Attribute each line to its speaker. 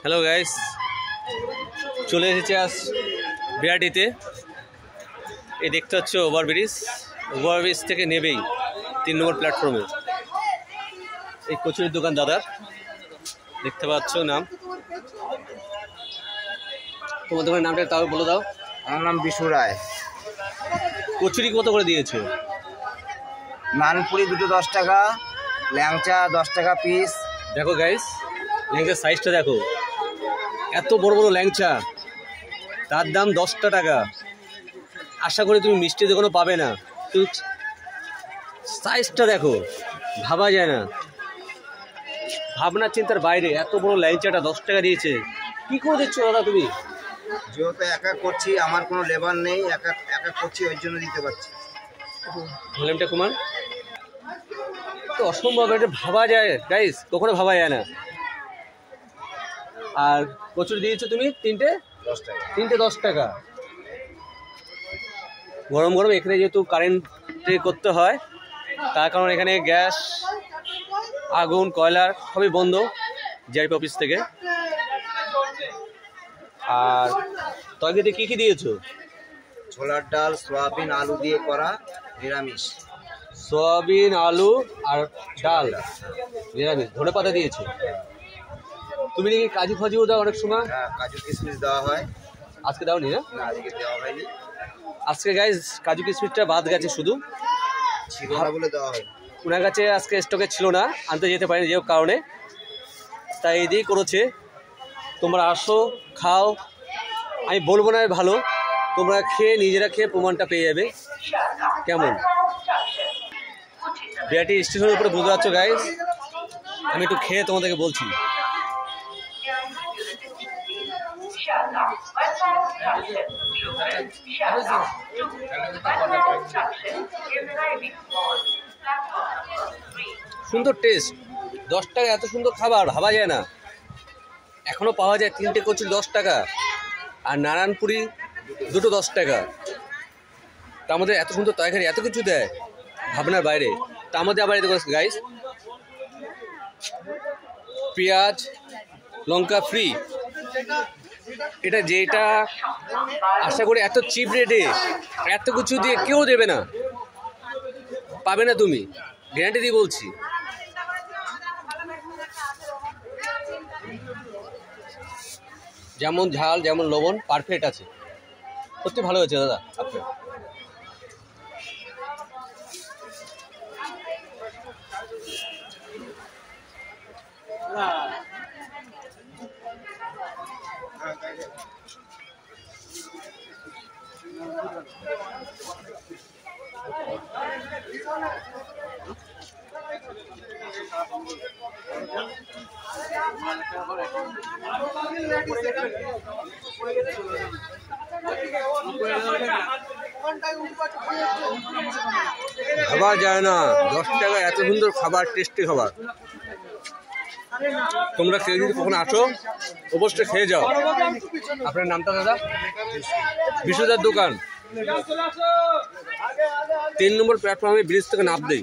Speaker 1: Hello guys, চলে এসেছে আজ বিআরটিতে। এই দেখতে হচ্ছে ওভারব্রিজ থেকে নেবেই 3 নম্বর প্ল্যাটফর্মে এই কচুরির দোকান দাদার, দেখতে পাচ্ছ নাম। তোমার দোকানের নামটা তাও বলে দাও।
Speaker 2: আমার নাম বিশু রায়।
Speaker 1: কচুরি কত করে দিয়েছো?
Speaker 2: নানপুরি দুটো 10 টাকা, ল্যাংচা 10 টাকা পিস।
Speaker 1: দেখো গাইস, ল্যাংচার সাইজটা দেখো, এত বড় বড় ল্যাংচা, তার দাম 10 টাকা। আশা করি তুমি মিষ্টি দোকানও পাবে না। তুমি সাইজটা দেখো, ভাবা যায় না, ভাবনার চিন্তার বাইরে। এত বড় ল্যাংচাটা 10 টাকা দিয়েছে, কি করে দিচ্ছ দাদা তুমি?
Speaker 2: যেহেতু একা করছি, আমার কোনো লেবার নেই, একা করছি, ওই জন্য দিতে পারছি।
Speaker 1: ভলিউমটা কমান। তো অসম্ভব, এটা ভাবা যায় গাইস, কখনো ভাবা যায় না। আর কচুরি দিয়েছো তুমি তিনটে 10 টাকা। গরম গরম। এখানে যেহেতু কারেন্টে করতে হয়, তার কারণ এখানে গ্যাস, আগুন, কয়লার সবই বন্ধ জিআরপি অফিস থেকে। আর তরকারিতে কি কি দিয়েছো?
Speaker 2: ছোলার ডাল, সয়াবিন, আলু দিয়ে করা নিরামিষ।
Speaker 1: সয়াবিন, আলু আর ডাল নিরামিষ। ধনে পাতা দিয়েছো। তুমি নাকি কাজু ফাজুও দাও অনেক সময়?
Speaker 2: হ্যাঁ, কাজু কিশমিশ দেওয়া হয়।
Speaker 1: আজকে দাওনি না?
Speaker 2: না, আজকে দেওয়া হয়নি।
Speaker 1: আজকে গাইস কাজু কিশমিশটা বাদ গেছে, শুধু
Speaker 2: ছিল না বলে দেওয়া হয়।
Speaker 1: ওনার কাছে আজকে স্টকে ছিল না, আনতে যেতে পারেনি যে কারণে, তাই এই দিয়েই করেছে। তোমরা আসো, খাও। আমি বলবো না ভালো, তোমরা নিজেরা খেয়ে প্রমাণটা পেয়ে যাবে কেমন। বিআরটি স্টেশনের উপরে বুঝতে পারছো গাইস। আমি একটু খেয়ে তোমাদেরকে বলছি। সুন্দর টেস্ট, 10 টাকা এত সুন্দর খাবার ভাবা যায় না। এখনো পাওয়া যায় 3টে কচুরি 10 টাকা, আর নারায়ণপুরি দুটো 10 টাকা। তার মধ্যে এত সুন্দর তরকারি, এত কিছু দেয়, ভাবনার বাইরে। তার মধ্যে আবার এতে গাইস পেঁয়াজ লঙ্কা ফ্রি। যেটা আশা করি এত চিপ রেটে এত কিছু দিয়ে কেউ দেবে না, পাবে না তুমি, গ্যারান্টি দিয়ে বলছি। যেমন ঝাল, যেমন লবণ, পারফেক্ট আছে। সত্যি ভালো হয়েছে দাদা আপনার। ভাবা যায় না, 10 টাকা এত সুন্দর খাবার, টেস্টি খাবার। তোমরা কেউ যদি কখনো আসো, অবশ্যই খেয়ে যাও। আপনার নামটা দাদা? বিশুদার দোকান, 3 নম্বর প্ল্যাটফর্মে ব্রিজ থেকে নামতেই।